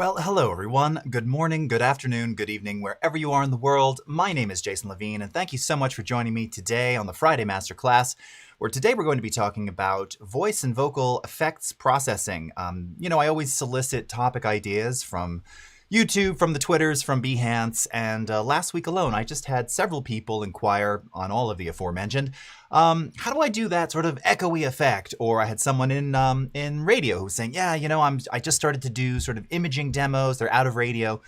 Well, hello everyone. Good morning, good afternoon, good evening, wherever you are in the world. My name is Jason Levine, and thank you so much for joining me today on the Friday Masterclass, where today we're going to be talking about voice and vocal effects processing. I always solicit topic ideas from YouTube, from the Twitters, from Behance, and last week alone, I just had several people inquire on all of the aforementioned. How do I do that sort of echoey effect? Or I had someone in radio who was saying, yeah, I just started to do sort of imaging demos. They're out of radio,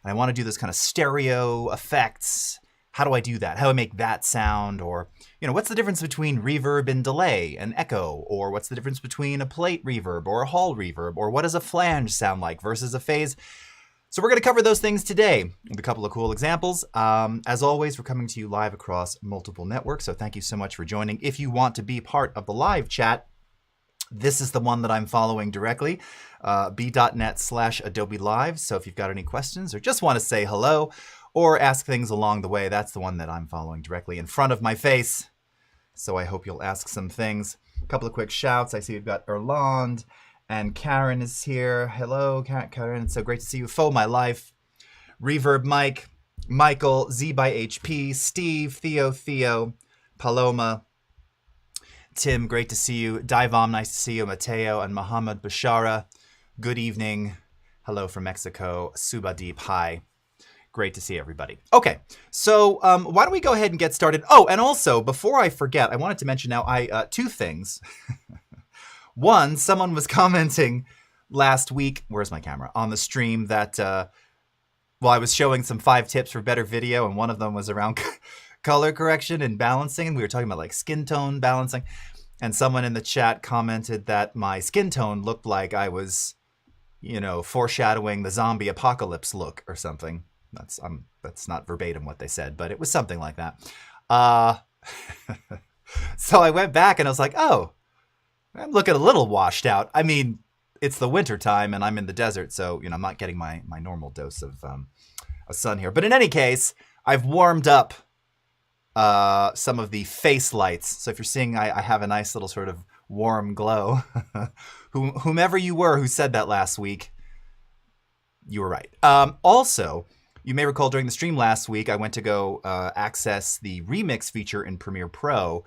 and I want to do this kind of stereo effects. How do I do that? How do I make that sound? Or, what's the difference between reverb and delay and echo? Or what's the difference between a plate reverb or a hall reverb? Or what does a flange sound like versus a phase? So we're going to cover those things today with a couple of cool examples. As always, we're coming to you live across multiple networks, so thank you so much for joining. If you want to be part of the live chat, this is the one that I'm following directly, b.net/Adobe Live. So if you've got any questions or just want to say hello or ask things along the way, that's the one that I'm following directly in front of my face. So I hope you'll ask some things. A couple of quick shouts. I see we've got Erland. And Karen is here. Hello, Karen. It's so great to see you. Faux My Life. Reverb Mike. Michael. Z by HP. Steve. Theo. Paloma. Tim, great to see you. Divom, nice to see you. Mateo and Muhammad Bashara. Good evening. Hello from Mexico. Subadeep, hi. Great to see everybody. Okay, so why don't we go ahead and get started? Oh, and also, before I forget, I wanted to mention now two things. One, someone was commenting last week, where's my camera, on the stream that, I was showing some 5 tips for better video, and one of them was around color correction and balancing, and we were talking about like skin tone balancing, and someone in the chat commented that my skin tone looked like I was, foreshadowing the zombie apocalypse look or something. That's not verbatim what they said, but it was something like that. So I went back and I was like, oh, I'm looking a little washed out. I mean, it's the winter time and I'm in the desert, so I'm not getting my normal dose of sun here. But in any case, I've warmed up some of the face lights. So if you're seeing, I have a nice little sort of warm glow. Whomever you were who said that last week, you were right. Also, you may recall during the stream last week, I went to go access the remix feature in Premiere Pro,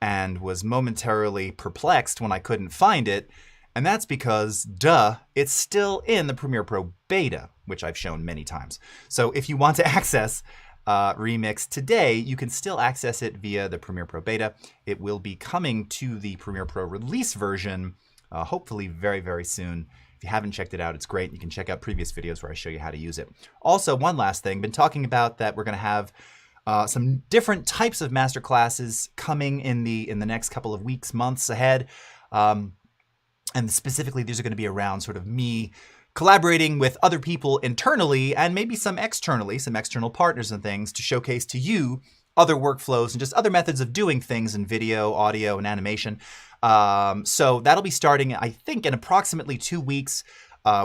and was momentarily perplexed when I couldn't find it. And that's because, it's still in the Premiere Pro beta, which I've shown many times. So if you want to access Remix today, you can still access it via the Premiere Pro beta. It will be coming to the Premiere Pro release version, hopefully very, very soon. If you haven't checked it out, it's great. You can check out previous videos where I show you how to use it. Also, one last thing, been talking about that we're going to have some different types of masterclasses coming in the next couple of weeks, months ahead. And specifically, these are going to be around sort of me collaborating with other people internally and maybe some externally, some external partners and things to showcase to you other workflows and just other methods of doing things in video, audio, and animation. So that'll be starting, I think, in approximately 2 weeks.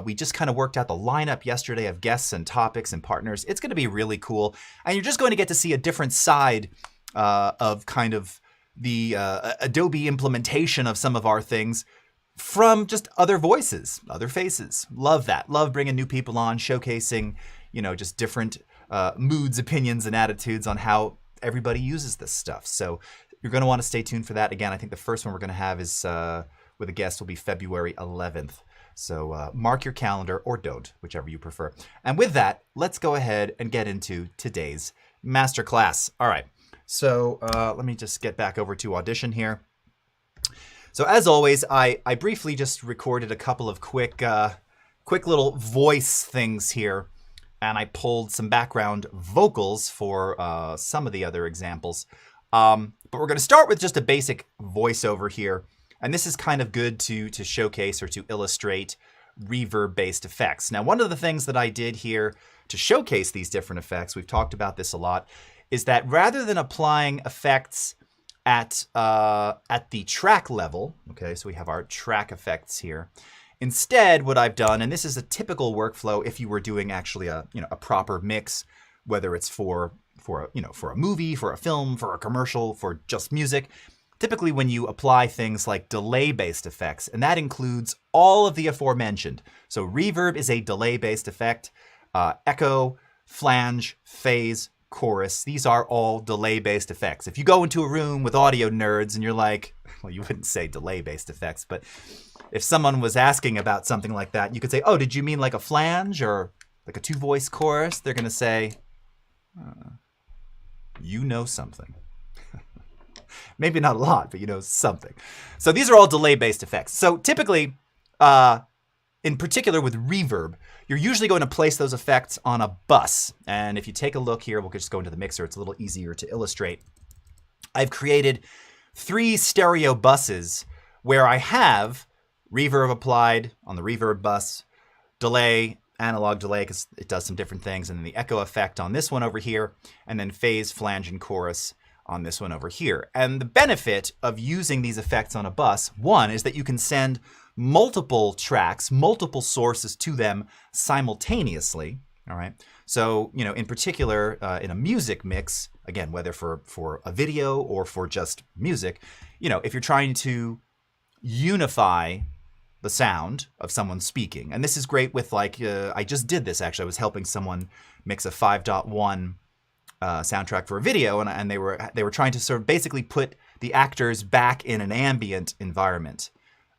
We just kind of worked out the lineup yesterday of guests and topics and partners. It's going to be really cool. And you're just going to get to see a different side of kind of the Adobe implementation of some of our things from just other voices, other faces. Love that. Love bringing new people on, showcasing, just different moods, opinions, and attitudes on how everybody uses this stuff. So you're going to want to stay tuned for that. Again, I think the first one we're going to have is with a guest will be February 11th. So mark your calendar or don't, whichever you prefer. And with that, let's go ahead and get into today's masterclass. All right, so let me just get back over to Audition here. So as always, I briefly just recorded a couple of quick little voice things here, and I pulled some background vocals for some of the other examples. But we're going to start with just a basic voiceover here. And this is kind of good to showcase or to illustrate reverb-based effects. Now, one of the things that I did here to showcase these different effects, we've talked about this a lot, is that rather than applying effects at the track level, okay, so we have our track effects here. Instead, what I've done, and this is a typical workflow if you were doing actually a proper mix, whether it's for a movie, for a film, for a commercial, for just music. typically when you apply things like delay-based effects, and that includes all of the aforementioned. So reverb is a delay-based effect. Echo, flange, phase, chorus, these are all delay-based effects. If you go into a room with audio nerds and you're like, well, you wouldn't say delay-based effects, but if someone was asking about something like that, you could say, oh, did you mean like a flange or like a two-voice chorus? They're going to say, you know something. Maybe not a lot, but you know something. So these are all delay-based effects. So typically, in particular with reverb, you're usually going to place those effects on a bus. And if you take a look here, we'll just go into the mixer. It's a little easier to illustrate. I've created 3 stereo buses where I have reverb applied on the reverb bus, delay, analog delay, because it does some different things, and then the echo effect on this one over here, and then phase, flange, and chorus on this one over here. And the benefit of using these effects on a bus, one, is that you can send multiple tracks, multiple sources to them simultaneously, all right? So, you know, in particular, in a music mix, again, whether for a video or for just music, you know, if you're trying to unify the sound of someone speaking, and this is great with like, I just did this actually, I was helping someone mix a 5.1 soundtrack for a video, and they were trying to sort of basically put the actors back in an ambient environment.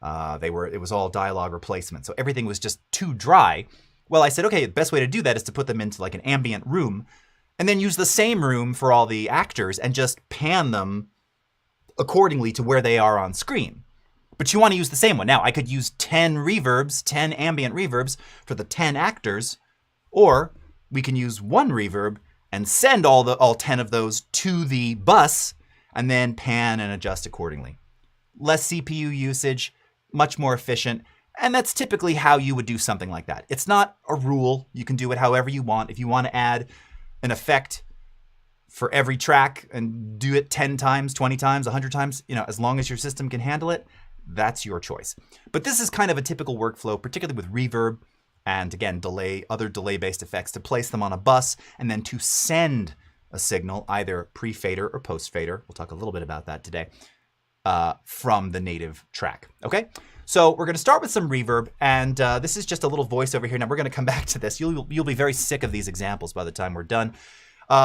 It was all dialogue replacement, so everything was just too dry. Well, I said, okay, the best way to do that is to put them into like an ambient room, and then use the same room for all the actors and just pan them accordingly to where they are on screen. But you want to use the same one. Now, I could use 10 reverbs, 10 ambient reverbs for the 10 actors, or we can use one reverb and send all 10 of those to the bus and then pan and adjust accordingly. Less CPU usage, much more efficient, and that's typically how you would do something like that. It's not a rule. You can do it however you want. If you want to add an effect for every track and do it 10 times, 20 times, 100 times, you know, as long as your system can handle it, that's your choice. But this is kind of a typical workflow, particularly with reverb and, again, other delay-based effects, to place them on a bus and then to send a signal, either pre-fader or post-fader. We'll talk a little bit about that today, from the native track. Okay, so we're going to start with some reverb, and this is just a little voice over here. Now we're going to come back to this. You'll be very sick of these examples by the time we're done.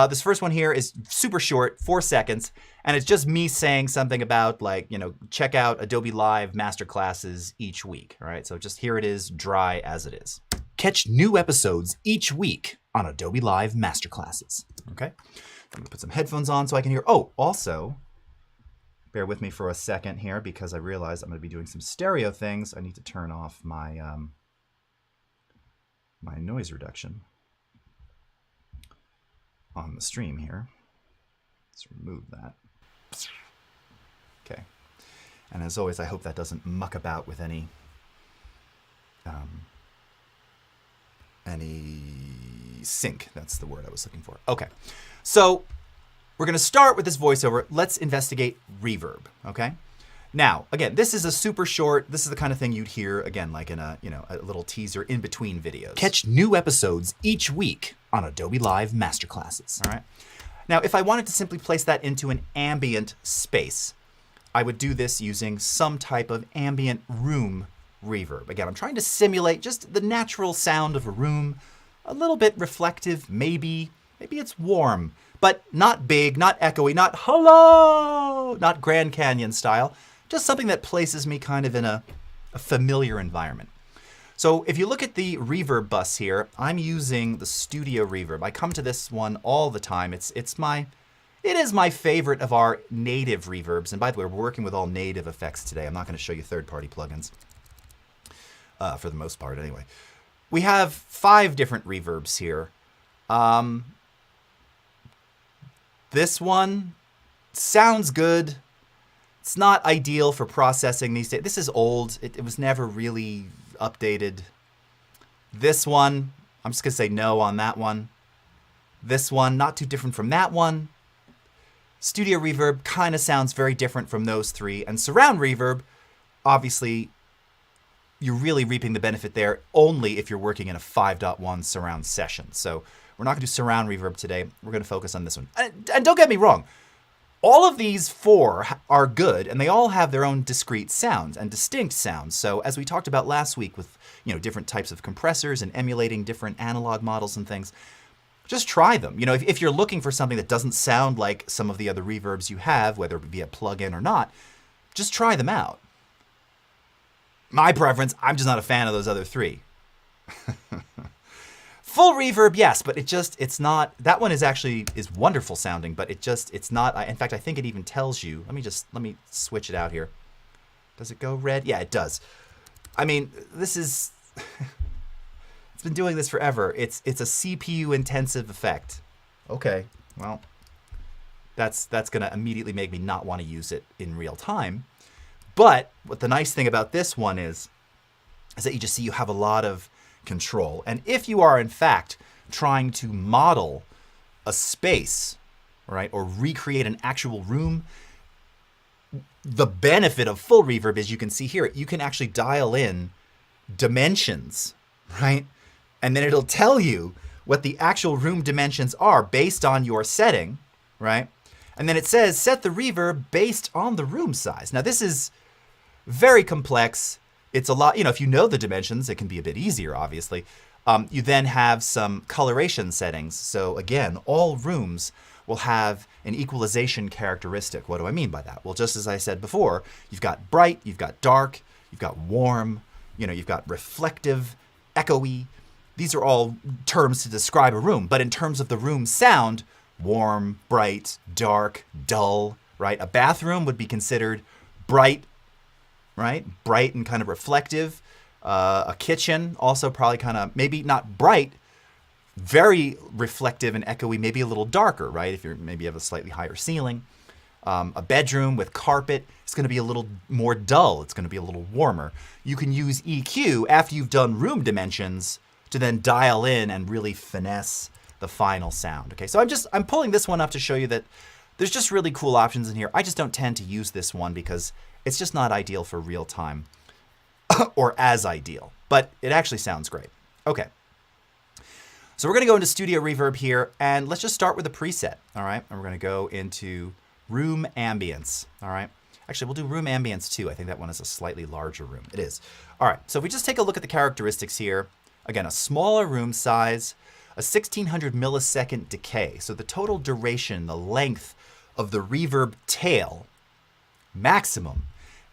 This first one here is super short, 4 seconds, and it's just me saying something about, like, you know, check out Adobe Live Masterclasses each week. All right, so just here it is, dry as it is. Catch new episodes each week on Adobe Live Masterclasses. Okay, I'm gonna put some headphones on so I can hear. Oh, also, bear with me for a second here because I realize I'm gonna be doing some stereo things. I need to turn off my my noise reduction on the stream here. Let's remove that. Okay. And as always, I hope that doesn't muck about with any sync. That's the word I was looking for. Okay. So we're going to start with this voiceover. Let's investigate reverb. Okay. Now, again, this is a super short, this is the kind of thing you'd hear, again, like in a, you know, a little teaser in between videos. Catch new episodes each week on Adobe Live Masterclasses. All right. Now, if I wanted to simply place that into an ambient space, I would do this using some type of ambient room reverb. Again, I'm trying to simulate just the natural sound of a room, a little bit reflective, maybe it's warm, but not big, not echoey, not hello, not Grand Canyon style. Just something that places me kind of in a familiar environment. So if you look at the reverb bus here, I'm using the Studio Reverb. I come to this one all the time. It is my favorite of our native reverbs. And by the way, we're working with all native effects today. I'm not going to show you third-party plugins, for the most part anyway. We have 5 different reverbs here. This one sounds good. It's not ideal for processing these days. This is old. It was never really updated. This one, I'm just going to say no on that one. This one, not too different from that one. Studio Reverb kind of sounds very different from those 3. And Surround Reverb, obviously, you're really reaping the benefit there only if you're working in a 5.1 surround session. So we're not going to do Surround Reverb today. We're going to focus on this one. And don't get me wrong. All of these four are good, and they all have their own discrete sounds and distinct sounds. So as we talked about last week with, different types of compressors and emulating different analog models and things, just try them. If you're looking for something that doesn't sound like some of the other reverbs you have, whether it be a plug-in or not, just try them out. My preference, I'm just not a fan of those other three. Full reverb, yes, but it's not, that one is wonderful sounding, but it's not, in fact, I think it even tells you, let me switch it out here. Does it go red? Yeah, it does. I mean, this is, it's been doing this forever. It's a CPU intensive effect. Okay, well, that's gonna immediately make me not want to use it in real time. But what the nice thing about this one is that you just see you have a lot of control. And if you are in fact trying to model a space, right, or recreate an actual room, the benefit of full reverb is you can see here, you can actually dial in dimensions, right? And then it'll tell you what the actual room dimensions are based on your setting, right? And then it says set the reverb based on the room size. Now this is very complex. It's a lot, if you know the dimensions, it can be a bit easier, obviously. You then have some coloration settings. So again, all rooms will have an equalization characteristic. What do I mean by that? Well, just as I said before, you've got bright, you've got dark, you've got warm, you've got reflective, echoey. These are all terms to describe a room. But in terms of the room sound, warm, bright, dark, dull, right? A bathroom would be considered bright, right? Bright and kind of reflective. A kitchen also probably kind of, maybe not bright, very reflective and echoey, maybe a little darker, right? If you're maybe you have a slightly higher ceiling. A bedroom with carpet, it's going to be a little more dull. It's going to be a little warmer. You can use EQ after you've done room dimensions to then dial in and really finesse the final sound. Okay, so I'm pulling this one up to show you that there's just really cool options in here. I just don't tend to use this one because it's just not ideal for real time or as ideal, but it actually sounds great. Okay. So we're going to go into Studio Reverb here, and let's just start with a preset, all right? And we're going to go into Room Ambience, all right? Actually, we'll do Room Ambience too. I think that one is a slightly larger room. It is. All right, so if we just take a look at the characteristics here, again, a smaller room size, a 1600 millisecond decay. So the total duration, the length of the reverb tail, maximum,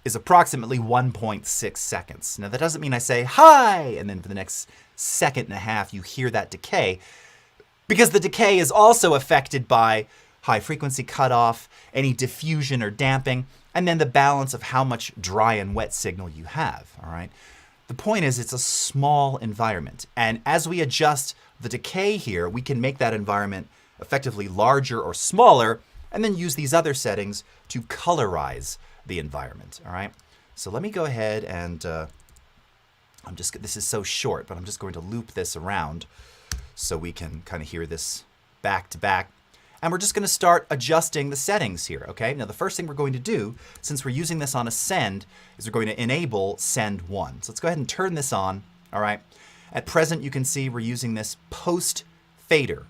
is approximately 1.6 seconds. Now that doesn't mean I say, hi, and then for the next second and a half you hear that decay, because the decay is also affected by high frequency cutoff, any diffusion or damping, and then the balance of how much dry and wet signal you have, all right? The point is it's a small environment, and as we adjust the decay here, we can make that environment effectively larger or smaller, and then use these other settings to colorize the environment, all right? So let me go ahead and, this is so short, but I'm just going to loop this around so we can kind of hear this back to back. And we're just going to start adjusting the settings here, okay? Now the first thing we're going to do, since we're using this on a send, is we're going to enable send 1. So let's go ahead and turn this on, all right? At present, you can see we're using this post fader.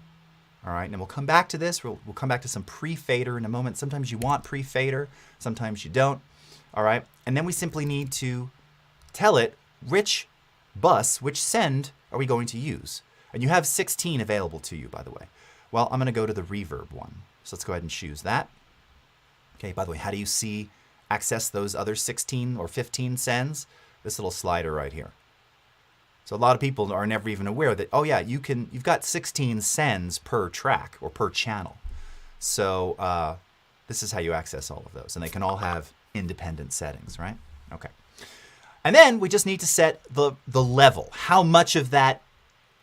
All right, and we'll come back to this. We'll come back to some pre-fader in a moment. Sometimes you want pre-fader, sometimes you don't. All right, and then we simply need to tell it which bus, which send are we going to use. And you have 16 available to you, by the way. Well, I'm going to go to the reverb one. So let's go ahead and choose that. Okay, by the way, how do you access those other 16 or 15 sends? This little slider right here. So a lot of people are never even aware that, oh yeah, you've got 16 sends per track or per channel. So this is how you access all of those. And they can all have independent settings, right? Okay. And then we just need to set the level. How much of that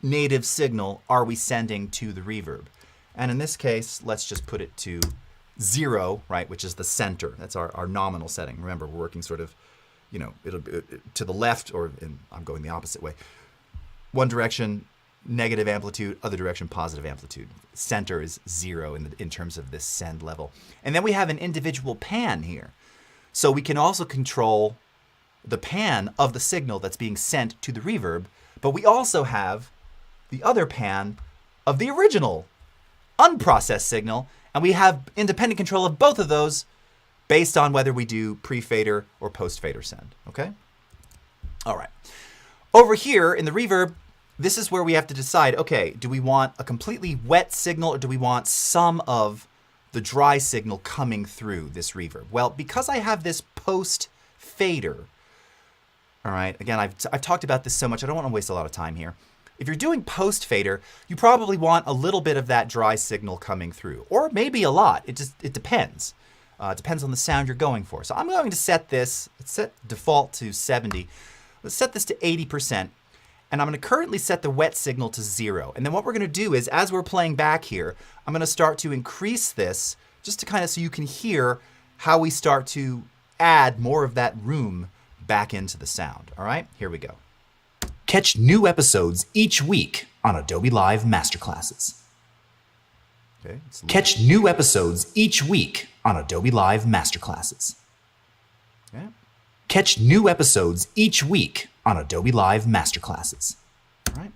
native signal are we sending to the reverb? And in this case, let's just put it to 0, right, which is the center. That's our nominal setting. Remember, we're working sort of, it'll be to the left, or I'm going the opposite way. One direction, negative amplitude, other direction, positive amplitude. Center is 0 in terms of this send level. And then we have an individual pan here. So we can also control the pan of the signal that's being sent to the reverb, but we also have the other pan of the original unprocessed signal, And we have independent control of both of those based on whether we do pre-fader or post-fader send, okay? All right. Over here in the reverb, this is where we have to decide, okay, do we want a completely wet signal or do we want some of the dry signal coming through this reverb? Well, because I have this post-fader, all right, again, I've talked about this so much, I don't want to waste a lot of time here. If you're doing post-fader, you probably want a little bit of that dry signal coming through, or maybe a lot. It depends. It depends on the sound you're going for. So I'm going to set this, let's set default to 70. Let's set this to 80%. And I'm going to currently set the wet signal to 0. And then what we're going to do is, as we're playing back here, I'm going to start to increase this just to kind of so you can hear how we start to add more of that room back into the sound. All right, here we go. Catch new episodes each week on Adobe Live Masterclasses. Okay, catch new episodes each week on Adobe Live Masterclasses. Okay. Catch new episodes each week on Adobe Live Masterclasses. All right.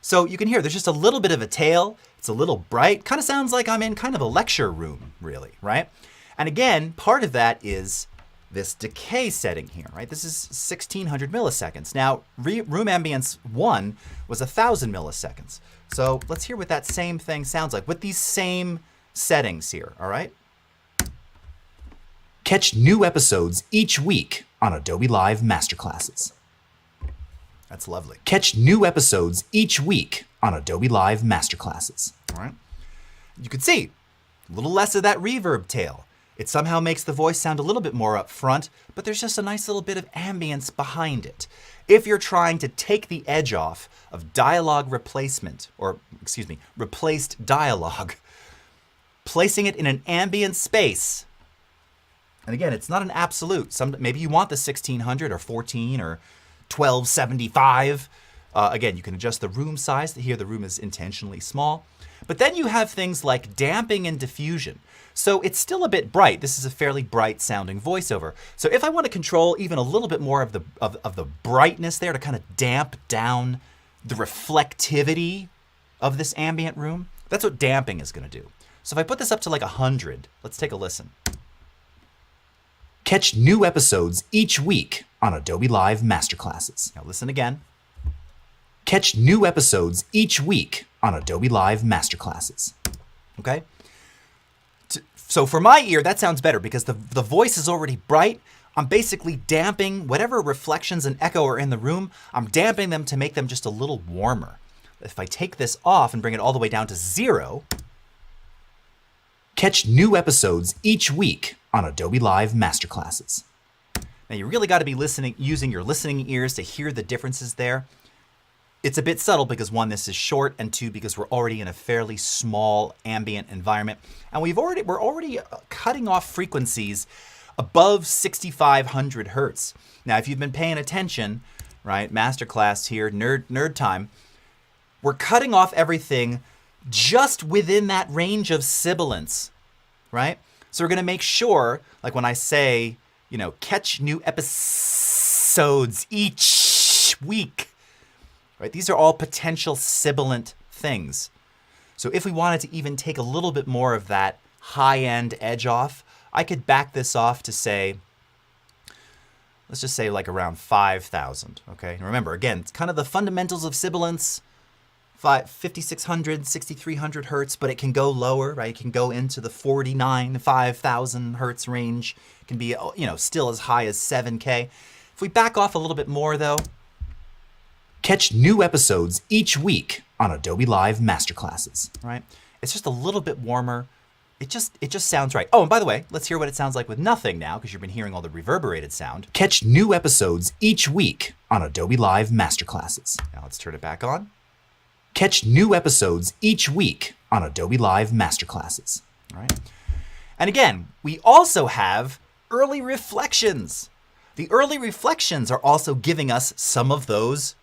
So you can hear there's just a little bit of a tail. It's a little bright. Kind of sounds like I'm in kind of a lecture room, really, right? And again, part of that is this decay setting here, right? This is 1600 milliseconds. Now, room ambience 1 was 1000 milliseconds. So let's hear what that same thing sounds like with these same settings here, all right? Catch new episodes each week on Adobe Live Masterclasses. That's lovely. Catch new episodes each week on Adobe Live Masterclasses. All right. You can see a little less of that reverb tail. It somehow makes the voice sound a little bit more up front, but there's just a nice little bit of ambience behind it. If you're trying to take the edge off of dialogue replacement, or excuse me, replaced dialogue, placing it in an ambient space, and again, it's not an absolute. Maybe you want the 1600 or 14 or 1275. Again, you can adjust the room size. Here, the room is intentionally small. But then you have things like damping and diffusion. So it's still a bit bright. This is a fairly bright sounding voiceover. So if I want to control even a little bit more of the brightness there to kind of damp down the reflectivity of this ambient room, that's what damping is going to do. So if I put this up to like 100, let's take a listen. Catch new episodes each week on Adobe Live Masterclasses. Now listen again. Catch new episodes each week on Adobe Live Masterclasses. Okay? So for my ear, that sounds better because the voice is already bright. I'm basically damping whatever reflections and echo are in the room. I'm damping them to make them just a little warmer. If I take this off and bring it all the way down to 0, catch new episodes each week on Adobe Live Masterclasses. Now you really got to be using your listening ears to hear the differences there. It's a bit subtle because 1, this is short, and 2, because we're already in a fairly small ambient environment. And we're already cutting off frequencies above 6500 hertz. Now, if you've been paying attention, right, Masterclass here, nerd time, we're cutting off everything just within that range of sibilance, right? So we're going to make sure, like when I say, you know, catch new episodes each week, right? These are all potential sibilant things. So if we wanted to even take a little bit more of that high-end edge off, I could back this off to say, let's just say like around 5,000, okay? And remember, again, it's kind of the fundamentals of sibilance, 5,600, 6,300 hertz, but it can go lower, right? It can go into the 5,000 hertz range. It can be, you know, still as high as 7K. If we back off a little bit more though, catch new episodes each week on Adobe Live Masterclasses, right? It's just a little bit warmer. It just sounds right. Oh, and by the way, let's hear what it sounds like with nothing now, because you've been hearing all the reverberated sound. Catch new episodes each week on Adobe Live Masterclasses. Now let's turn it back on. Catch new episodes each week on Adobe Live Masterclasses. All right. And again, we also have early reflections. The early reflections are also giving us some of those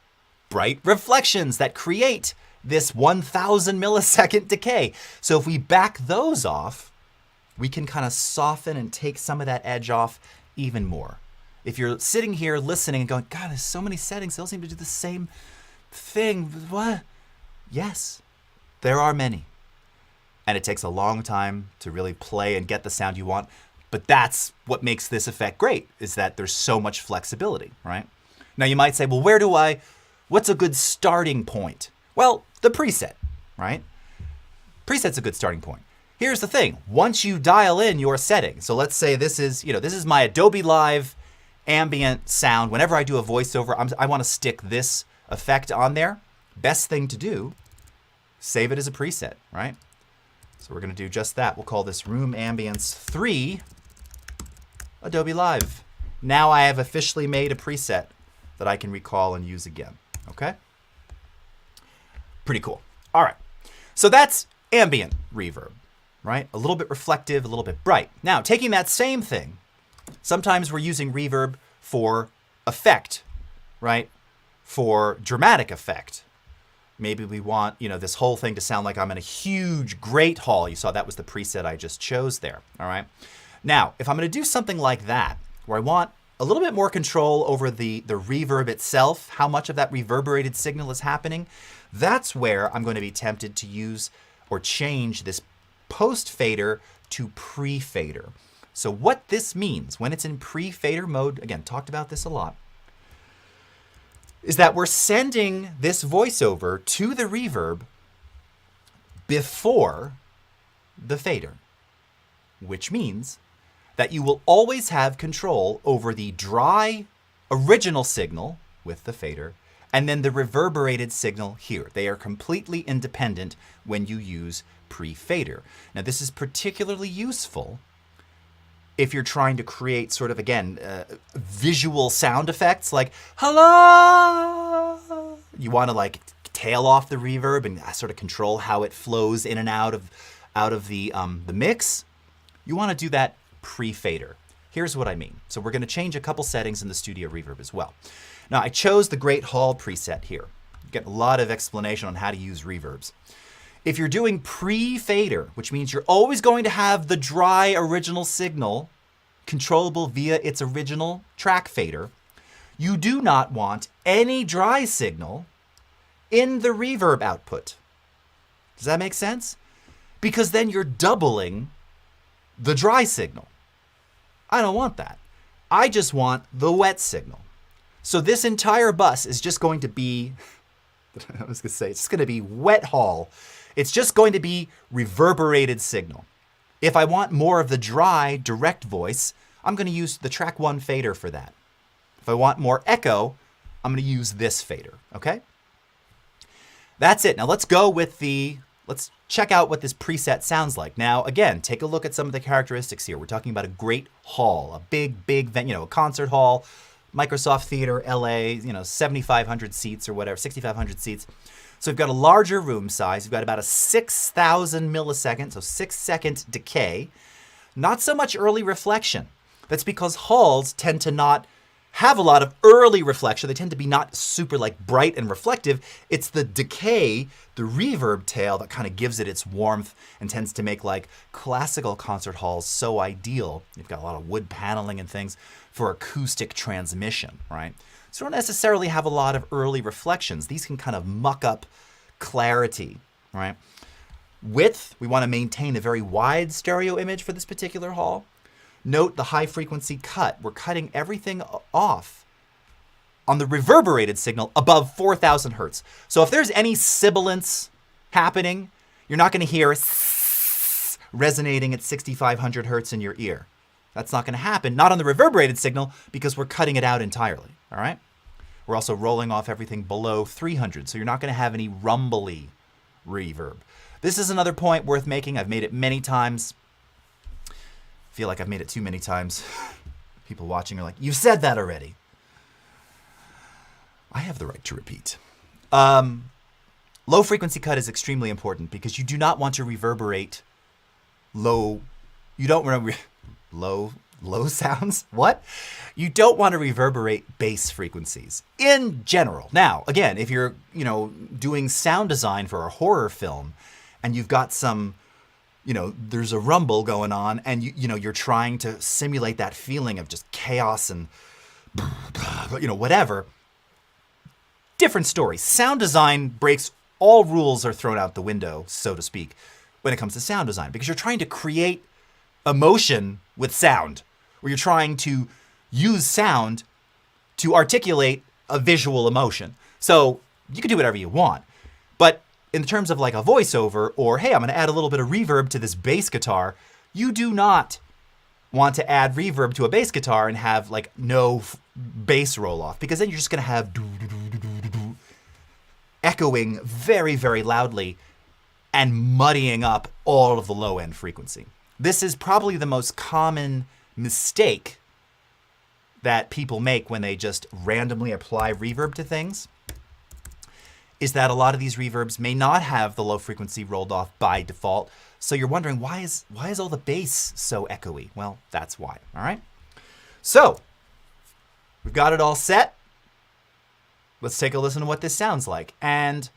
bright reflections that create this 1000 millisecond decay. So if we back those off, we can kind of soften and take some of that edge off even more. If you're sitting here listening and going, God, there's so many settings, they all seem to do the same thing. What? Yes, there are many. and it takes a long time to really play and get the sound you want. But that's what makes this effect great, is that there's so much flexibility, right? Now you might say, well, what's a good starting point? Well, the preset, right? Preset's a good starting point. Here's the thing. Once you dial in your setting, so let's say this is my Adobe Live ambient sound. Whenever I do a voiceover, I want to stick this effect on there. Best thing to do, save it as a preset, right? So we're going to do just that. We'll call this Room Ambience 3 Adobe Live. Now I have officially made a preset that I can recall and use again, okay? Pretty cool. All right, so that's ambient reverb, right? A little bit reflective, a little bit bright. Now, taking that same thing, sometimes we're using reverb for effect, right? For dramatic effect. Maybe we want, this whole thing to sound like I'm in a huge, great hall. You saw that was the preset I just chose there, all right? Now, if I'm going to do something like that, where I want a little bit more control over the reverb itself, how much of that reverberated signal is happening, that's where I'm going to be tempted to use or change this post-fader to pre-fader. So what this means when it's in pre-fader mode, again, talked about this a lot, is that we're sending this voiceover to the reverb before the fader, which means that you will always have control over the dry original signal with the fader and then the reverberated signal here. They are completely independent when you use pre-fader. Now this is particularly useful if you're trying to create sort of, again, visual sound effects like, hello! You want to like tail off the reverb and sort of control how it flows in and out of the mix. You want to do that pre-fader. Here's what I mean. So we're going to change a couple settings in the studio reverb as well. Now I chose the Great Hall preset here. You get a lot of explanation on how to use reverbs. If you're doing pre-fader, which means you're always going to have the dry original signal controllable via its original track fader, you do not want any dry signal in the reverb output. Does that make sense? Because then you're doubling the dry signal. I don't want that. I just want the wet signal. So this entire bus is just going to be, I was going to say, it's just going to be wet hall. It's just going to be reverberated signal. If I want more of the dry, direct voice, I'm going to use the track 1 fader for that. If I want more echo, I'm going to use this fader, okay? That's it. Now let's check out what this preset sounds like. Now, again, take a look at some of the characteristics here. We're talking about a great hall, a big venue, a concert hall, Microsoft Theater, LA, 7,500 seats or whatever, 6,500 seats. So we've got a larger room size. We've got about a 6,000 millisecond, so 6-second decay. Not so much early reflection. That's because halls tend to not have a lot of early reflection. They tend to be not super bright and reflective. It's the decay, the reverb tail that kind of gives it its warmth and tends to make classical concert halls so ideal. You've got a lot of wood paneling and things for acoustic transmission, right? So don't necessarily have a lot of early reflections. These can kind of muck up clarity, right? Width, we want to maintain a very wide stereo image for this particular hall. Note the high frequency cut. We're cutting everything off on the reverberated signal above 4,000 hertz. So if there's any sibilance happening, you're not going to hear resonating at 6,500 hertz in your ear. That's not going to happen, not on the reverberated signal, because we're cutting it out entirely, all right? We're also rolling off everything below 300, so you're not going to have any rumbly reverb. This is another point worth making. I've made it many times. I feel like I've made it too many times. People watching are like, you've said that already. I have the right to repeat. Low frequency cut is extremely important because you do not want to reverberate low. You don't remember low sounds? What? You don't want to reverberate bass frequencies in general. Now, again, if you're, doing sound design for a horror film and you've got some, there's a rumble going on and you're trying to simulate that feeling of just chaos and whatever. Different story. Sound design breaks, all rules are thrown out the window, so to speak, when it comes to sound design, because you're trying to create emotion with sound, or you're trying to use sound to articulate a visual emotion. So you can do whatever you want. But in terms of like a voiceover, or hey, I'm going to add a little bit of reverb to this bass guitar, you do not want to add reverb to a bass guitar and have like no bass roll off, because then you're just going to have echoing very, very loudly and muddying up all of the low end frequency. This is probably the most common mistake that people make when they just randomly apply reverb to things, is that a lot of these reverbs may not have the low frequency rolled off by default. So you're wondering, why is all the bass so echoey? Well, that's why, all right? So we've got it all set. Let's take a listen to what this sounds like. And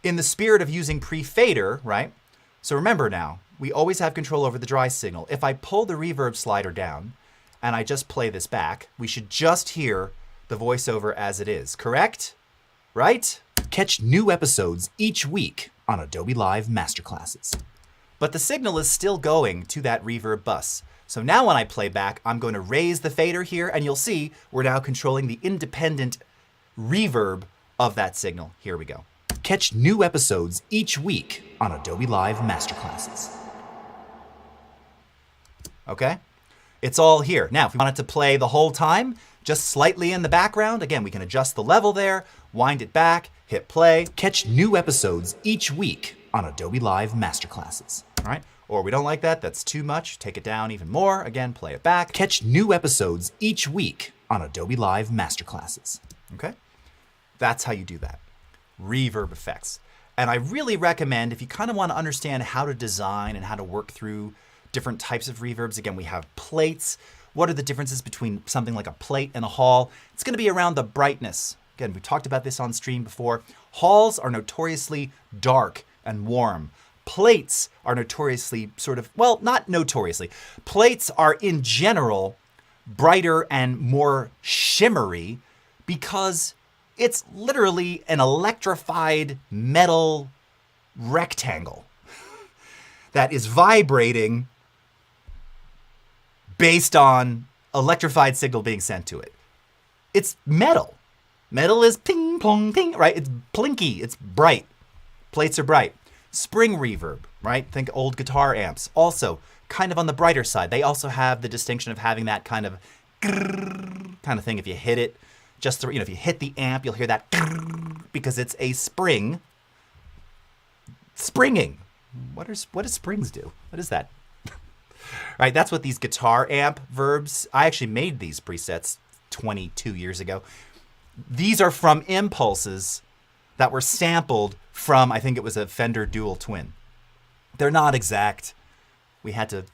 in the spirit of using pre-fader, right? So remember now, we always have control over the dry signal. If I pull the reverb slider down and I just play this back, we should just hear the voiceover as it is, correct? Right? Catch new episodes each week on Adobe Live Masterclasses. But the signal is still going to that reverb bus. So now when I play back, I'm going to raise the fader here, and you'll see we're now controlling the independent reverb of that signal. Here we go. Catch new episodes each week on Adobe Live Masterclasses. Okay? It's all here. Now, if we want it to play the whole time, just slightly in the background, again, we can adjust the level there, wind it back, hit play. Catch new episodes each week on Adobe Live Masterclasses. All right? Or we don't like that, that's too much, take it down even more, again, play it back. Catch new episodes each week on Adobe Live Masterclasses. Okay? That's how you do that. Reverb effects. And I really recommend, if you kind of want to understand how to design and how to work through different types of reverbs, again, we have plates. What are the differences between something like a plate and a hall? It's going to be around the brightness. Again, we talked about this on stream before. Halls are notoriously dark and warm. Plates are notoriously sort of, well, not notoriously. Plates are in general brighter and more shimmery because it's literally an electrified metal rectangle that is vibrating based on electrified signal being sent to it. It's metal. Metal is ping pong ping, right? It's plinky, it's bright. Plates are bright. Spring reverb, right? Think old guitar amps. Also, kind of on the brighter side. They also have the distinction of having that kind of thing if you hit it. Just through, if you hit the amp, you'll hear that because it's a spring. Springing. What do springs do? What is that? Right, that's what these guitar amp verbs. I actually made these presets 22 years ago. These are from impulses that were sampled from, I think it was a Fender Dual Twin. They're not exact. We had to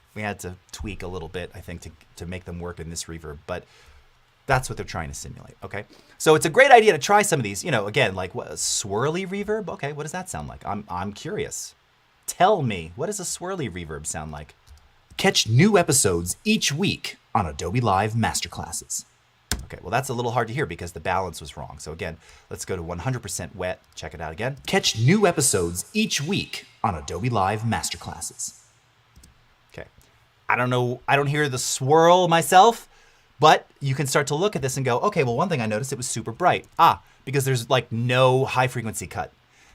tweak a little bit, I think, to make them work in this reverb, but that's what they're trying to simulate, okay? So it's a great idea to try some of these, again, like what, a swirly reverb? Okay, what does that sound like? I'm curious. Tell me, what does a swirly reverb sound like? Catch new episodes each week on Adobe Live Masterclasses. Okay, well, that's a little hard to hear because the balance was wrong. So again, let's go to 100% wet. Check it out again. Catch new episodes each week on Adobe Live Masterclasses. Okay, I don't know, I don't hear the swirl myself, but you can start to look at this and go, okay, well, one thing I noticed, it was super bright. Because there's like no high frequency cut.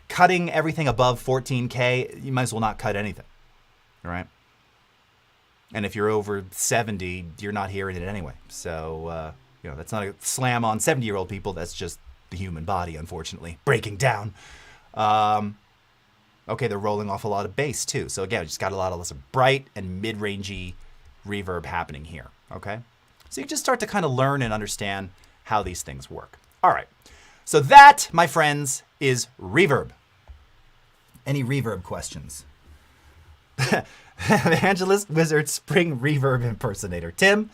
Cutting everything above 14K, you might as well not cut anything, all right? And if you're over 70, you're not hearing it anyway. So, that's not a slam on 70-year-old people. That's just the human body, unfortunately, breaking down. Okay, they're rolling off a lot of bass, too. So, again, we just got a lot of bright and mid-rangey reverb happening here, okay? So you just start to kind of learn and understand how these things work. All right, so that, my friends, is reverb. Any reverb questions? Evangelist Wizard Spring Reverb Impersonator. Tim,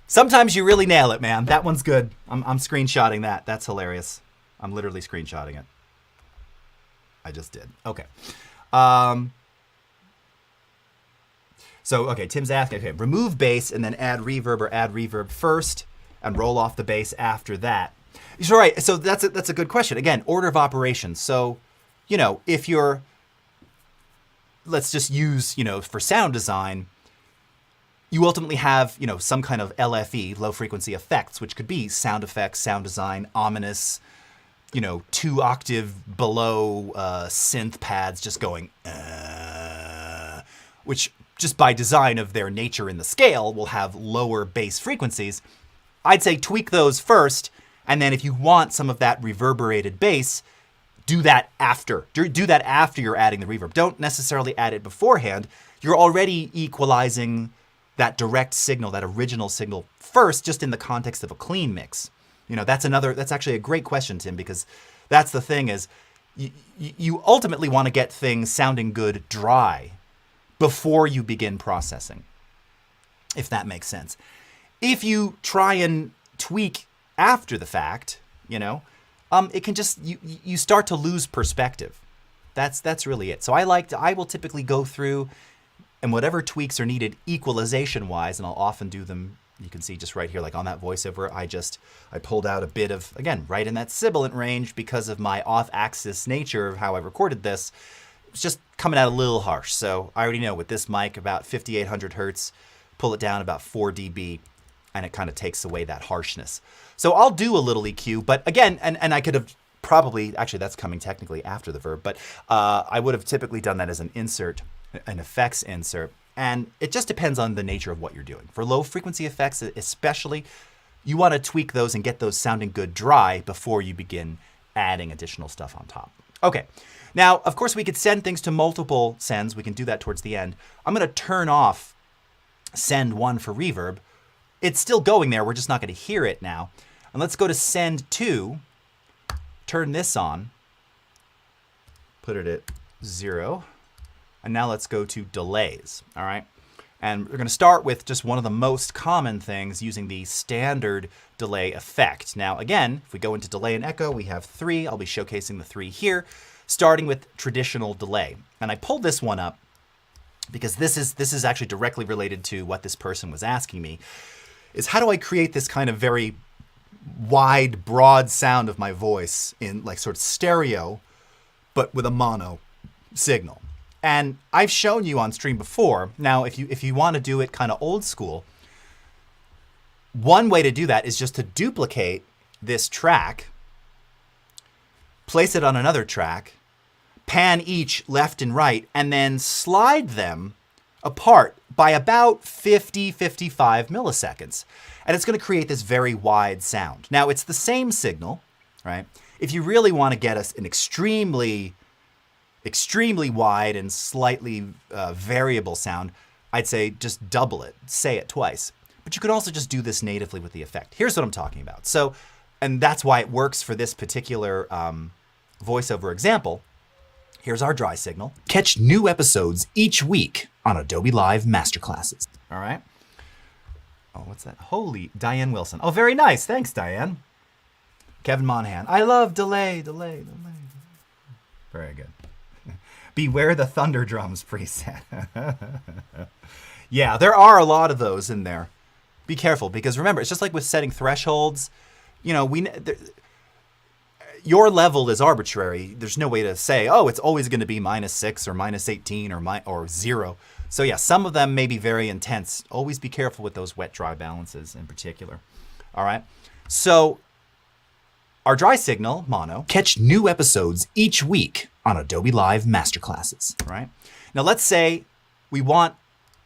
sometimes you really nail it, man. That one's good. I'm screenshotting that. That's hilarious. I'm literally screenshotting it. I just did. Okay. Okay, Tim's asking, okay, remove bass and then add reverb first and roll off the bass after that. So, right, so that's a good question. Again, order of operations. So, if you're let's just use, for sound design, you ultimately have, some kind of LFE, low frequency effects, which could be sound effects, sound design, ominous, 2 octave below synth pads just going, which just by design of their nature in the scale will have lower bass frequencies. I'd say tweak those first, and then if you want some of that reverberated bass, do that after. Do that after you're adding the reverb. Don't necessarily add it beforehand. You're already equalizing that direct signal, that original signal first, just in the context of a clean mix. That's actually a great question, Tim, because that's the thing is you ultimately want to get things sounding good dry before you begin processing, if that makes sense. If you try and tweak after the fact, it can just, you start to lose perspective. That's really it. So I will typically go through and whatever tweaks are needed equalization wise, and I'll often do them, you can see just right here, like on that voiceover, I pulled out a bit of, again, right in that sibilant range because of my off-axis nature of how I recorded this. It's just coming out a little harsh. So I already know with this mic, about 5,800 hertz, pull it down about 4 dB, and it kind of takes away that harshness. So I'll do a little EQ, but again, and I could have probably, actually that's coming technically after the verb, but I would have typically done that as an insert, an effects insert. And it just depends on the nature of what you're doing. For low frequency effects especially, you want to tweak those and get those sounding good dry before you begin adding additional stuff on top. Okay, now of course we could send things to multiple sends. We can do that towards the end. I'm going to turn off send 1 for reverb. It's still going there, we're just not going to hear it now. And let's go to send 2, turn this on, put it at 0. And now let's go to delays, all right? And we're going to start with just one of the most common things using the standard delay effect. Now, again, if we go into delay and echo, we have 3. I'll be showcasing the 3 here, starting with traditional delay. And I pulled this one up because this is actually directly related to what this person was asking me, is how do I create this kind of very wide, broad sound of my voice in like sort of stereo, but with a mono signal. And I've shown you on stream before. Now, if you want to do it kind of old school, one way to do that is just to duplicate this track, place it on another track, pan each left and right, and then slide them apart by about 50-55 milliseconds. And it's going to create this very wide sound. Now, it's the same signal, right? If you really want to get us an extremely wide and slightly variable sound, I'd say just double it, say it twice. But you could also just do this natively with the effect. Here's what I'm talking about. So, and that's why it works for this particular voiceover example. Here's our dry signal. Catch new episodes each week on Adobe Live Masterclasses. All right. Oh, what's that? Holy, Diane Wilson. Oh, very nice. Thanks, Diane. Kevin Monahan. I love delay. Very good. Beware the Thunder Drums preset. Yeah, there are a lot of those in there. Be careful, because remember, it's just like with setting thresholds. You know, your level is arbitrary. There's no way to say, oh, it's always going to be -6 or -18 or 0. So yeah, some of them may be very intense. Always be careful with those wet-dry balances in particular. All right. So our dry signal, mono. Catch new episodes each week on Adobe Live Masterclasses. Right. Now let's say we want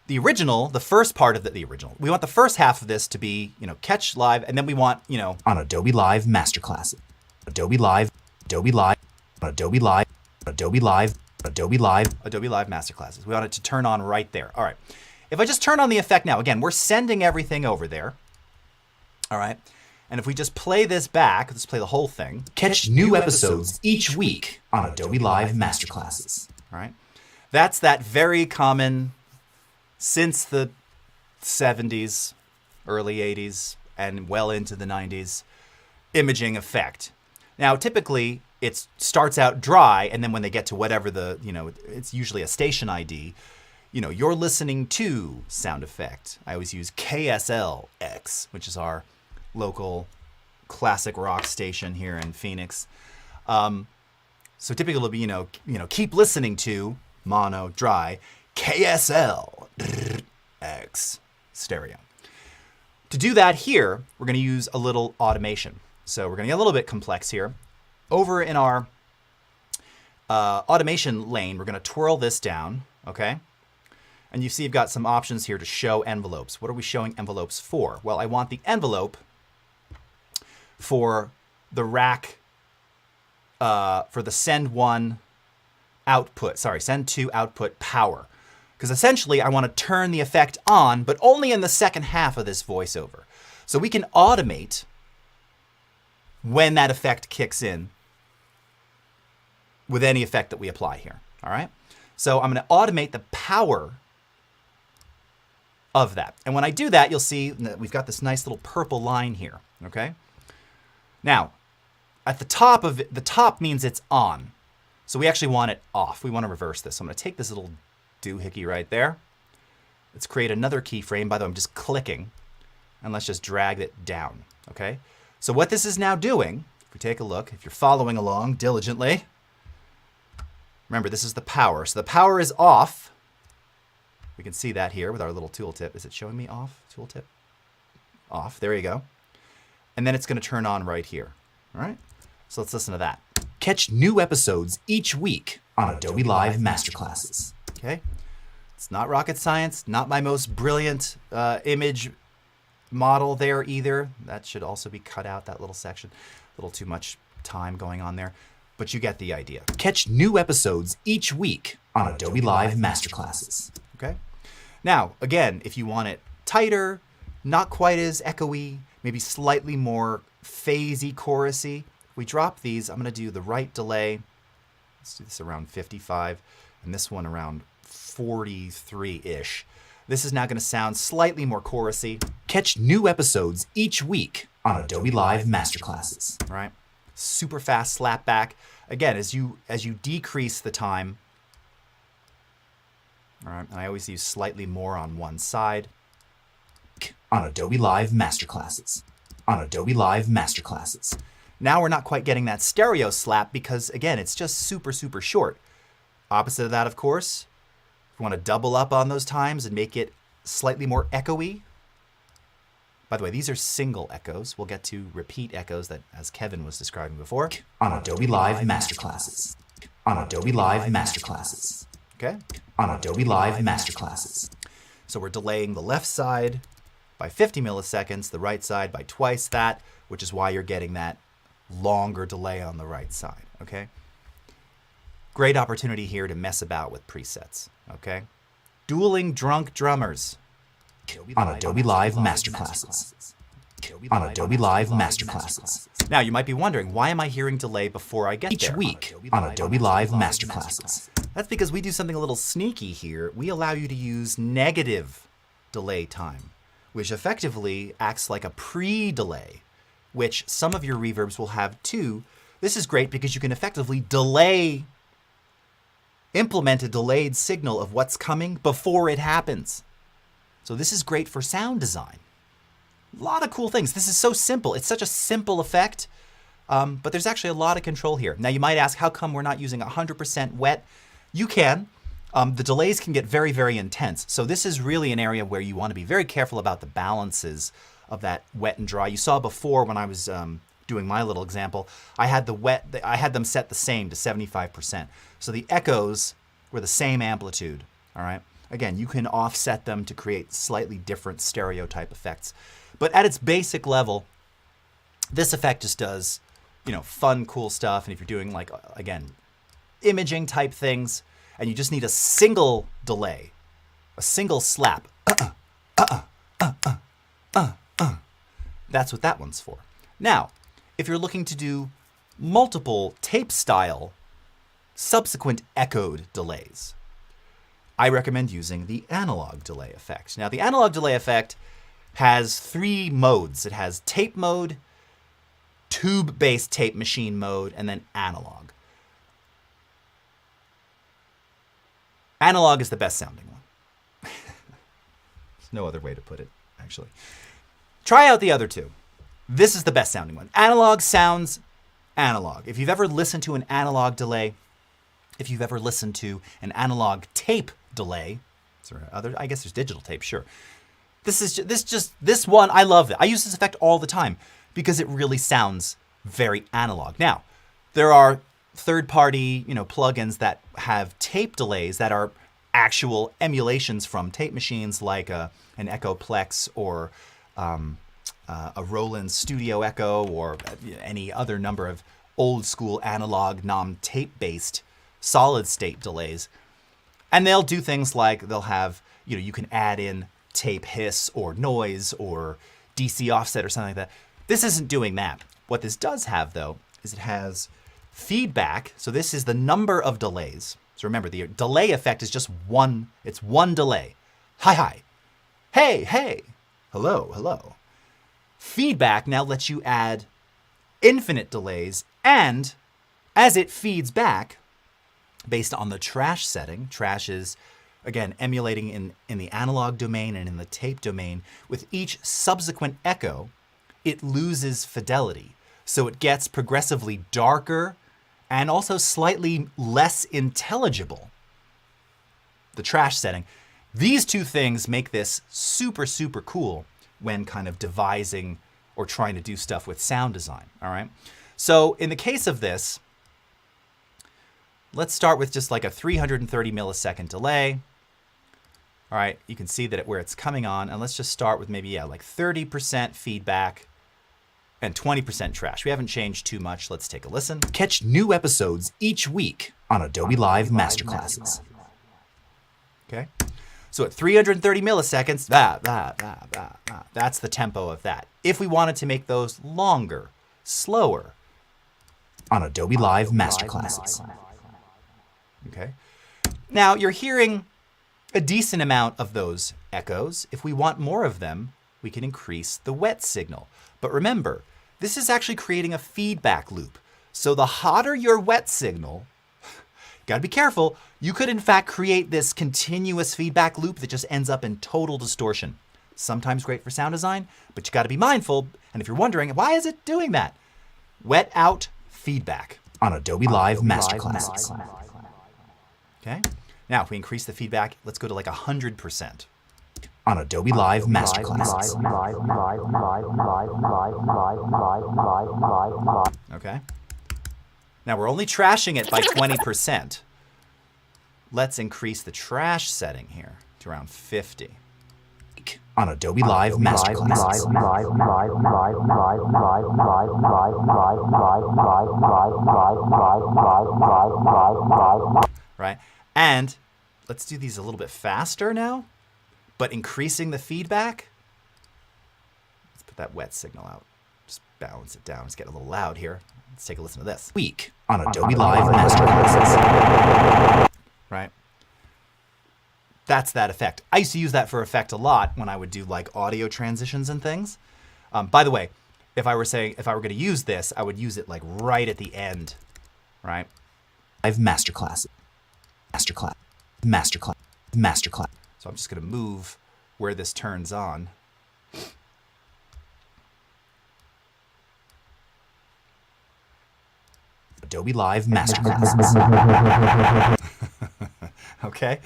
the original, the first part of the original. We want the first half of this to be, catch live, and then we want, on Adobe Live Masterclasses. Adobe Live Masterclasses. We want it to turn on right there. All right. If I just turn on the effect now, again, we're sending everything over there. All right. And if we just play this back, let's play the whole thing. Catch new episodes each week on Adobe Live Masterclasses. All right. That's that very common, since the 70s, early 80s, and well into the 90s, imaging effect. Now, typically, it starts out dry, and then when they get to whatever it's usually a station ID, you're listening to sound effect. I always use KSLX, which is our local classic rock station here in Phoenix. So typically it'll be, keep listening to mono, dry, KSL, X, stereo. To do that here, we're going to use a little automation. So we're going to get a little bit complex here. Over in our automation lane, we're going to twirl this down, okay? And you see you've got some options here to show envelopes. What are we showing envelopes for? Well, I want the envelope for the rack, for the send 1 output, send 2 output power. Because essentially I want to turn the effect on, but only in the second half of this voiceover. So we can automate when that effect kicks in with any effect that we apply here, all right? So I'm going to automate the power of that. And when I do that, you'll see that we've got this nice little purple line here, okay? Now, at the top of it, the top means it's on. So we actually want it off. We want to reverse this. So I'm going to take this little doohickey right there. Let's create another keyframe. By the way, I'm just clicking. And let's just drag it down, okay? So what this is now doing, if we take a look, if you're following along diligently, remember this is the power. So the power is off. We can see that here with our little tooltip. Is it showing me off? Tooltip? Off. There you go. And then it's going to turn on right here. All right? So let's listen to that. Catch new episodes each week on Adobe Live Masterclasses. Okay? It's not rocket science, not my most brilliant image model there either. That should also be cut out, that little section. A little too much time going on there. But you get the idea. Catch new episodes each week on Adobe Live Masterclasses. Okay? Now, again, if you want it tighter, not quite as echoey, maybe slightly more phasey, chorusy, if we drop these, I'm going to do the right delay. Let's do this around 55, and this one around 43-ish. This is now going to sound slightly more chorusy. Catch new episodes each week on Adobe Live Masterclasses. All right? Super fast slap back. Again, as you decrease the time, all right, and I always use slightly more on one side. On Adobe Live Masterclasses. On Adobe Live Masterclasses. Now we're not quite getting that stereo slap because, again, it's just super, super short. Opposite of that, of course, if you want to double up on those times and make it slightly more echoey. By the way, these are single echoes. We'll get to repeat echoes that, as Kevin was describing before. On Adobe Live Masterclasses. On Adobe Live Masterclasses. Okay? On Adobe Live Masterclasses. So we're delaying the left side by 50 milliseconds, the right side by twice that, which is why you're getting that longer delay on the right side, okay? Great opportunity here to mess about with presets, okay? Dueling Drunk Drummers. On Adobe Live Masterclasses. On Adobe Live Masterclasses. Now, you might be wondering, why am I hearing delay before I get there? Each week on Adobe Live Masterclasses. That's because we do something a little sneaky here. We allow you to use negative delay time, which effectively acts like a pre-delay, which some of your reverbs will have too. This is great because you can effectively implement a delayed signal of what's coming before it happens. So this is great for sound design. A lot of cool things. This is so simple. It's such a simple effect, but there's actually a lot of control here. Now you might ask, how come we're not using 100% wet? You can. The delays can get very, very intense. So this is really an area where you want to be very careful about the balances of that wet and dry. You saw before when I was doing my little example, I had them set the same to 75%. So the echoes were the same amplitude, all right? Again, you can offset them to create slightly different stereotype effects. But at its basic level, this effect just does, you know, fun, cool stuff. And if you're doing, like, again, imaging type things, and you just need a single delay, a single slap, that's what that one's for. Now, if you're looking to do multiple tape style subsequent echoed delays, I recommend using the analog delay effect. Now, the analog delay effect has 3 modes. It has tape mode, tube-based tape machine mode, and then analog. Analog is the best sounding one. There's no other way to put it, actually. Try out the other 2. This is the best sounding one. Analog sounds analog. If you've ever listened to an analog delay, If you've ever listened to an analog tape delay, is there other? I guess there's digital tape, sure. This one, I love it. I use this effect all the time because it really sounds very analog. Now, there are third-party, plugins that have tape delays that are actual emulations from tape machines, like an Echoplex or a Roland Studio Echo, or any other number of old-school analog non-tape-based solid-state delays. And they'll do things like they'll have, you can add in tape hiss or noise or DC offset or something like that. This isn't doing that. What this does have, though, is it has feedback. So this is the number of delays. So remember, the delay effect is just one. It's one delay. Hi, hi. Hey, hey. Hello, hello. Feedback now lets you add infinite delays, and as it feeds back, based on the trash setting, trash is, again, emulating in the analog domain and in the tape domain, with each subsequent echo, it loses fidelity. So it gets progressively darker and also slightly less intelligible. The trash setting. These two things make this super, super cool when kind of devising or trying to do stuff with sound design, all right? So in the case of this, let's start with just like a 330 millisecond delay. All right, you can see that where it's coming on, and let's just start with maybe, like 30% feedback and 20% trash. We haven't changed too much. Let's take a listen. Catch new episodes each week on Adobe Live Masterclasses. Okay, so at 330 milliseconds, that's the tempo of that. If we wanted to make those longer, slower, on Adobe Live Masterclasses. Okay, now you're hearing a decent amount of those echoes. If we want more of them, we can increase the wet signal. But remember, this is actually creating a feedback loop. So the hotter your wet signal, gotta be careful, you could in fact create this continuous feedback loop that just ends up in total distortion. Sometimes great for sound design, but you gotta be mindful. And if you're wondering, why is it doing that? Wet out feedback on Adobe Live Masterclasses. Okay, now if we increase the feedback, let's go to like 100%. On Adobe Live Masterclasses. Okay. Now we're only trashing it by 20%. Let's increase the trash setting here to around 50. On Adobe Live Masterclasses. Right? And let's do these a little bit faster now, but increasing the feedback. Let's put that wet signal out. Just balance it down. It's getting a little loud here. Let's take a listen to this. Week on Adobe Live Masterclasses. Right? That's that effect. I used to use that for effect a lot when I would do like audio transitions and things. By the way, if I were going to use this, I would use it like right at the end, right? Live Masterclass. Masterclass. Masterclass. Masterclass. So I'm just going to move where this turns on. Adobe Live Masterclass. Okay.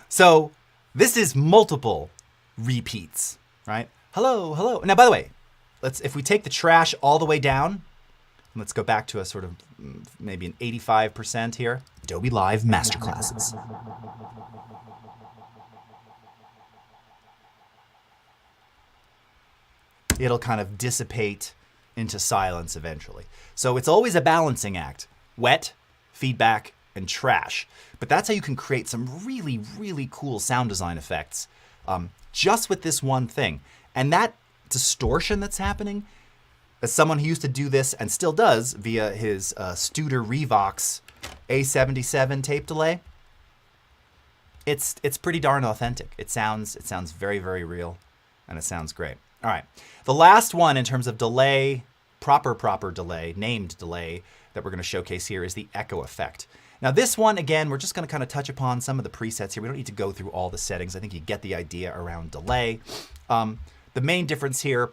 So this is multiple repeats, right? Hello, hello. Now, by the way, if we take the trash all the way down, let's go back to a sort of maybe an 85% here. Adobe Live Masterclasses. It'll kind of dissipate into silence eventually. So it's always a balancing act. Wet, feedback, and trash. But that's how you can create some really, really cool sound design effects just with this one thing. And that distortion that's happening, as someone who used to do this and still does via his Studer Revox A77 tape delay, it's pretty darn authentic. It sounds very, very real, and it sounds great. All right, the last one in terms of delay, proper delay, named delay that we're going to showcase here is the echo effect. Now this one, again, we're just going to kind of touch upon some of the presets here. We don't need to go through all the settings. I think you get the idea around delay. The main difference here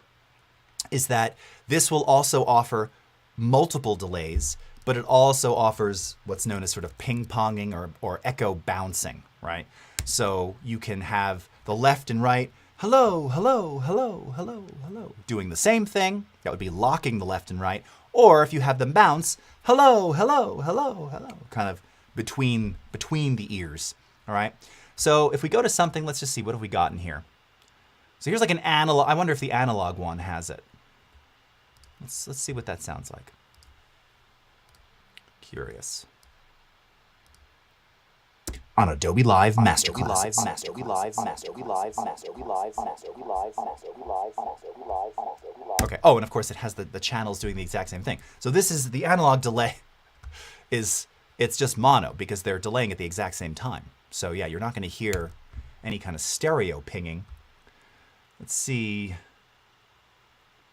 is that this will also offer multiple delays, but it also offers what's known as sort of ping-ponging or echo bouncing, right? So you can have the left and right, hello, hello, hello, hello, hello, doing the same thing. That would be locking the left and right. Or if you have them bounce, hello, hello, hello, hello, kind of between the ears, all right? So if we go to something, let's just see, what have we got in here? So here's like an analog. I wonder if the analog one has it. Let's see what that sounds like. Curious. On Adobe Live Masterclass. Okay. Oh, and of course it has the channels doing the exact same thing. So this is the analog delay. It's just mono because they're delaying at the exact same time. So yeah, you're not going to hear any kind of stereo pinging. Let's see.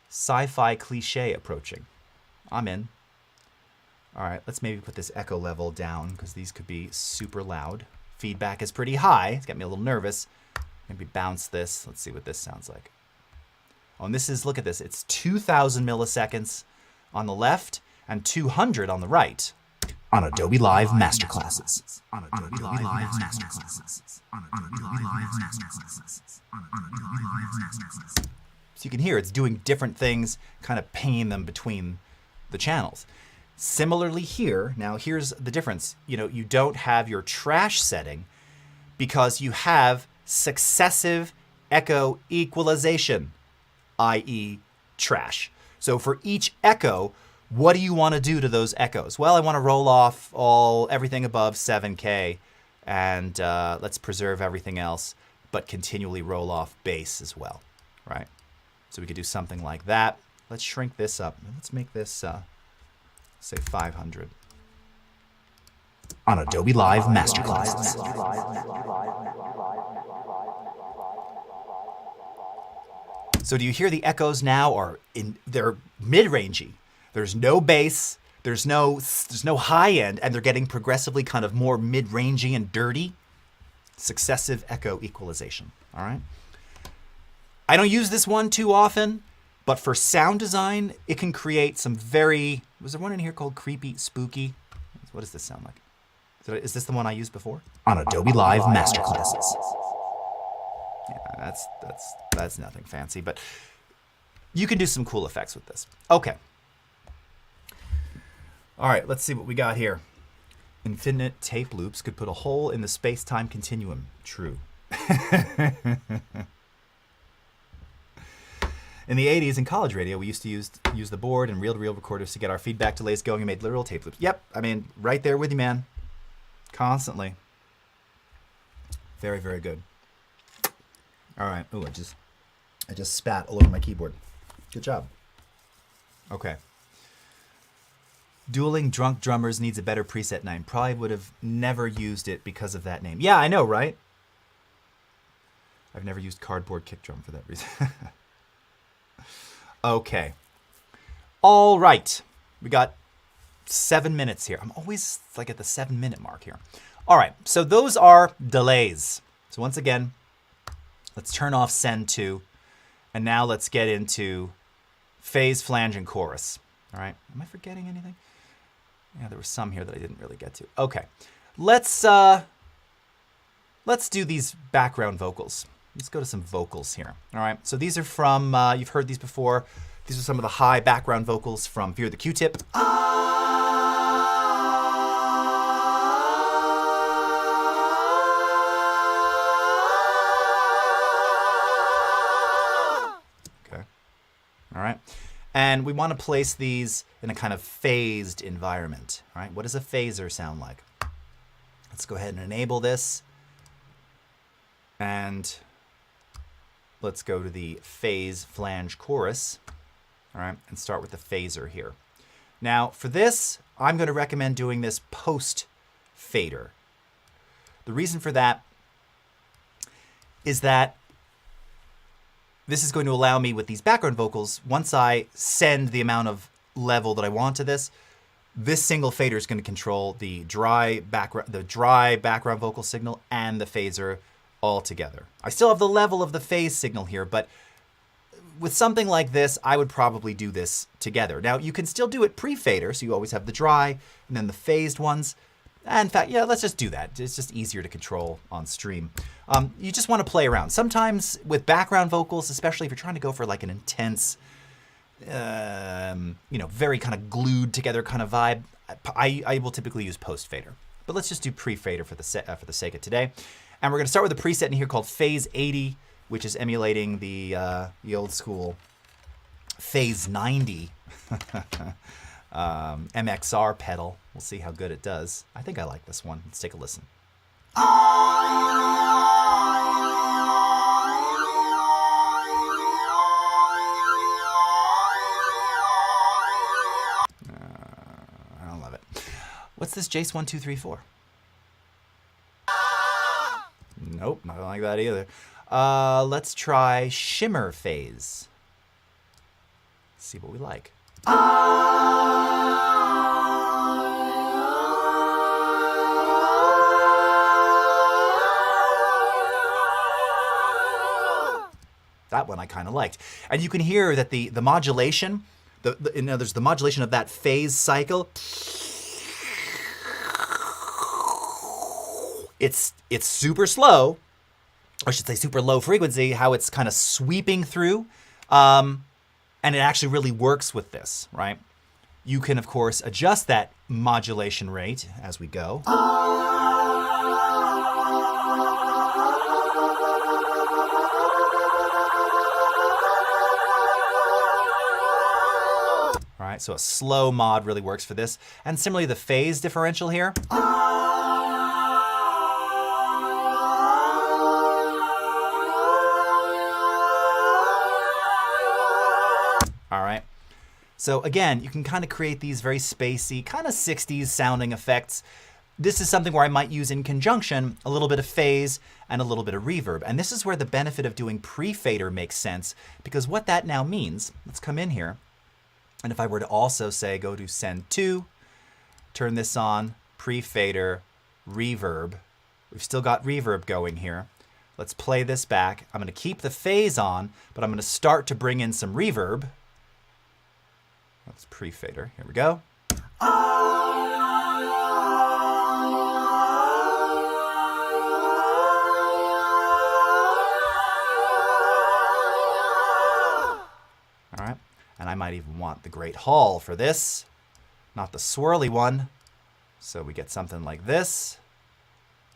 Sci-fi cliche approaching. I'm in. All right, let's maybe put this echo level down because these could be super loud. Feedback is pretty high. It's got me a little nervous. Maybe bounce this. Let's see what this sounds like. Oh, and this is, look at this. It's 2,000 milliseconds on the left and 200 on the right. On Adobe Live Masterclasses. On Adobe Live Masterclasses. On Adobe Live Masterclasses. On Adobe Live Masterclasses. So you can hear it's doing different things, kind of pinging them between the channels. Similarly here, now here's the difference. You know, you don't have your trash setting because you have successive echo equalization, i.e. trash. So for each echo, what do you want to do to those echoes? Well, I want to roll off everything above 7K and let's preserve everything else, but continually roll off bass as well, right? So we could do something like that. Let's shrink this up. Let's make this, say 500. On Adobe Live Masterclass. So do you hear the echoes now? They're mid-rangey. There's no bass, there's no high end, and they're getting progressively kind of more mid-rangey and dirty. Successive echo equalization, all right? I don't use this one too often, but for sound design, it can create some very, was there one in here called Creepy Spooky? What does this sound like? Is this the one I used before? On Adobe Live Masterclasses. Yeah, that's nothing fancy, but you can do some cool effects with this. Okay. All right, let's see what we got here. Infinite tape loops could put a hole in the space-time continuum. True. In the 80s, in college radio, we used to use the board and reel-to-reel recorders to get our feedback delays going and made literal tape loops. Yep, I mean, right there with you, man. Constantly. Very, very good. All right. Ooh, I just spat all over my keyboard. Good job. Okay. Dueling Drunk Drummers needs a better preset name. Probably would have never used it because of that name. Yeah, I know, right? I've never used Cardboard Kick Drum for that reason. Okay. All right. We got 7 minutes here. I'm always like at the 7-minute mark here. All right. So those are delays. So once again, let's turn off send to, and now let's get into phase, flange, and chorus. All right. Am I forgetting anything? Yeah, there was some here that I didn't really get to. Okay. Let's do these background vocals. Let's go to some vocals here. All right. So these are from, you've heard these before. These are some of the high background vocals from Fear the Q-Tip. Okay. All right. And we want to place these in a kind of phased environment. All right. What does a phaser sound like? Let's go ahead and enable this. And let's go to the phase, flange, chorus, all right, and start with the phaser here. Now, for this, I'm going to recommend doing this post-fader. The reason for that is that this is going to allow me with these background vocals, once I send the amount of level that I want to this single fader is going to control the dry background vocal signal and the phaser all together. I still have the level of the phase signal here, but with something like this, I would probably do this together. Now, you can still do it pre-fader, so you always have the dry and then the phased ones. And in fact, yeah, let's just do that. It's just easier to control on stream. You just want to play around. Sometimes with background vocals, especially if you're trying to go for like an intense, very kind of glued together kind of vibe, I will typically use post-fader. But let's just do pre-fader for the sake of today. And we're going to start with a preset in here called Phase 80, which is emulating the old school Phase 90 MXR pedal. We'll see how good it does. I think I like this one. Let's take a listen. I don't love it. What's this Jace 1, 2, 3, 4? Nope, not like that either. Let's try Shimmer Phase. Let's see what we like. That one I kind of liked. And you can hear that the modulation, there's the modulation of that phase cycle. It's super slow, or I should say super low frequency, how it's kind of sweeping through. And it actually really works with this, right? You can, of course, adjust that modulation rate as we go. All right, so a slow mod really works for this. And similarly, the phase differential here. All right. So again, you can kind of create these very spacey, kind of 60s sounding effects. This is something where I might use in conjunction a little bit of phase and a little bit of reverb. And this is where the benefit of doing pre-fader makes sense, because what that now means, let's come in here. And if I were to also say, go to send to, turn this on, pre-fader, reverb. We've still got reverb going here. Let's play this back. I'm going to keep the phase on, but I'm going to start to bring in some reverb. That's pre-fader. Here we go. All right. And I might even want the Great Hall for this, not the swirly one. So we get something like this.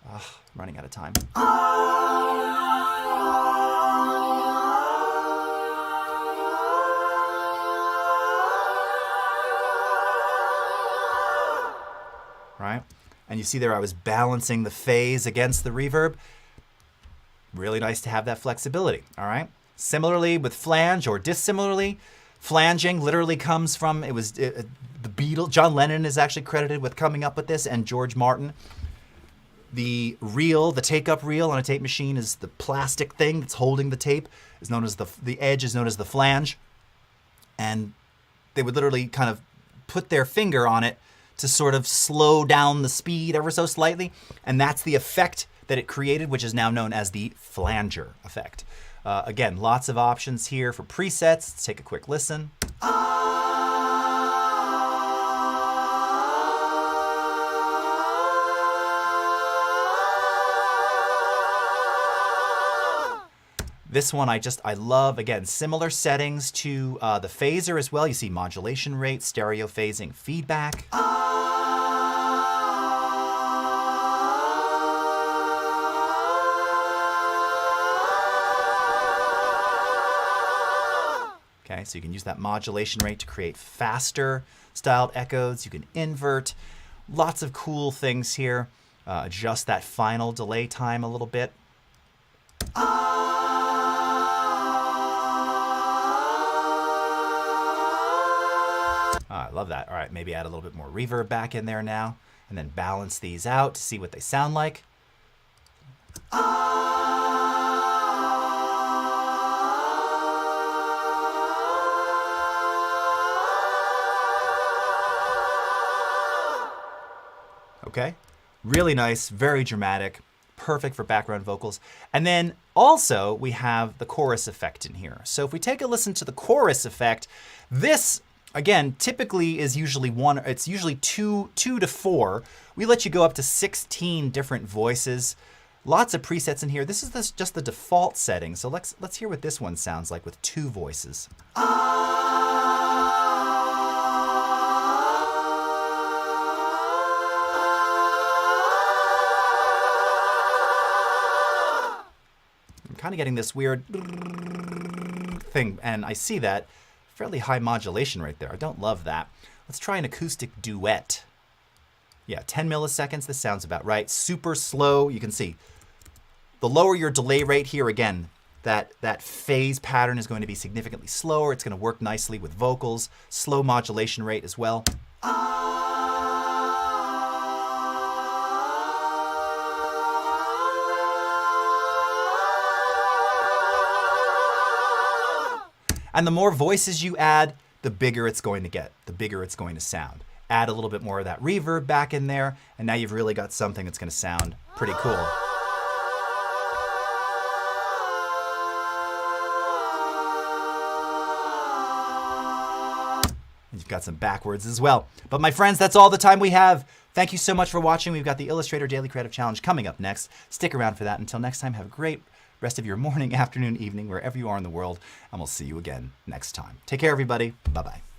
Ugh, running out of time. Right? And you see there I was balancing the phase against the reverb. Really nice to have that flexibility, all right? Similarly with flange, or dissimilarly, flanging literally comes from, the Beatles. John Lennon is actually credited with coming up with this, and George Martin. The reel, the take-up reel on a tape machine is the plastic thing that's holding the tape, is known as the edge is known as the flange. And they would literally kind of put their finger on it to sort of slow down the speed ever so slightly. And that's the effect that it created, which is now known as the flanger effect. Again, lots of options here for presets. Let's take a quick listen. This one I love. Again, similar settings to the phaser as well. You see modulation rate, stereo phasing, feedback. Okay, so you can use that modulation rate to create faster styled echoes. You can invert. Lots of cool things here. Adjust that final delay time a little bit. I love that. All right, maybe add a little bit more reverb back in there now, and then balance these out to see what they sound like. Okay, really nice, very dramatic, Perfect for background vocals. And then also we have the chorus effect in here. So if we take a listen to the chorus effect, this again typically is usually it's usually two to four. We let you go up to 16 different voices. Lots of presets in here. This is just the default setting. So let's hear what this one sounds like with 2 voices. I'm kind of getting this weird thing, and I see that. Fairly high modulation right there. I don't love that. Let's try an acoustic duet. Yeah, 10 milliseconds. This sounds about right. Super slow. You can see the lower your delay rate here, again, that phase pattern is going to be significantly slower. It's going to work nicely with vocals. Slow modulation rate as well. And the more voices you add, the bigger it's going to get, the bigger it's going to sound. Add a little bit more of that reverb back in there, and now you've really got something that's going to sound pretty cool. And you've got some backwards as well. But my friends, that's all the time we have. Thank you so much for watching. We've got the Illustrator Daily Creative Challenge coming up next. Stick around for that. Until next time, have a great rest of your morning, afternoon, evening, wherever you are in the world, and we'll see you again next time. Take care, everybody. Bye-bye.